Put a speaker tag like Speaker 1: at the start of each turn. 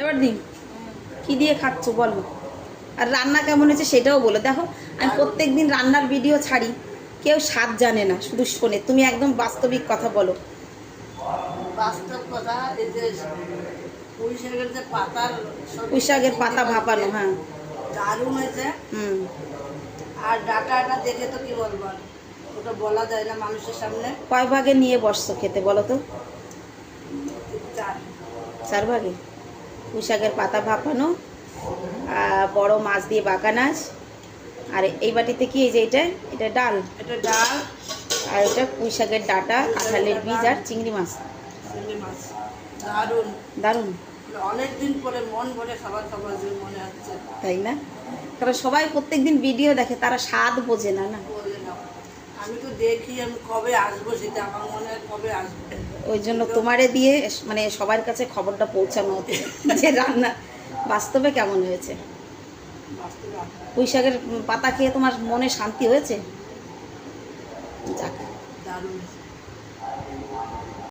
Speaker 1: এবার দিন কি দিয়ে খাচ্ছ বলো, আর রান্না কেমন হয়েছে সেটাও বলো। দেখো আমি প্রত্যেক দিন রান্নার ভিডিও ছাড়ি, কেউ স্বাদ জানে না, শুধু শোনে। তুমি একদম বাস্তবিক কথা বলো।
Speaker 2: বাস্তব কথা, এই যে পুঁই শাকের যে পাতার
Speaker 1: পুঁই শাকের পাতা ভাপানো, হ্যাঁ
Speaker 2: দারুণ হয়েছে।
Speaker 1: হুম।
Speaker 2: আর ডাটাটা দেখে তো কি বলবো, আর ওটা বলা যায় না মানুষের সামনে।
Speaker 1: কয় ভাগে নিয়ে বসছো খেতে বলো তো?
Speaker 2: চার।
Speaker 1: 4 ভাগে। পুঁই শাকের পাতা ভাপানো, বড় মাছ দিয়ে বাঁকানাজ, আর এই বাটিতে কি, এই যে এটা ডাল,
Speaker 2: এটা ডাল,
Speaker 1: আর এটা পুঁই শাকের ডাঁটা, কাঁঠালের বীজ আর চিংড়ি মাছ।
Speaker 2: চিংড়ি মাছ দারুণ
Speaker 1: দারুণ,
Speaker 2: অনেকদিন পরে মন ভরে খাবার খাবার যে মনে হচ্ছে।
Speaker 1: তাই না? কারণ সবাই প্রত্যেকদিন ভিডিও দেখে, তারা স্বাদ বোঝে না। না,
Speaker 2: বলে নাও, আমি তো দেখি আমি কবে আসবো, সেটা আমার মনে হয় কবে আসবো।
Speaker 1: ওই জন্য তোমারে দিয়ে মানে সবার কাছে খবরটা পৌঁছানো হচ্ছে যে রান্না বাস্তবে কেমন হয়েছে।
Speaker 2: বাস্তবে
Speaker 1: পুঁই শাকের পাতা খেয়ে তোমার মনে শান্তি হয়েছে? যাক।
Speaker 2: দারুণ।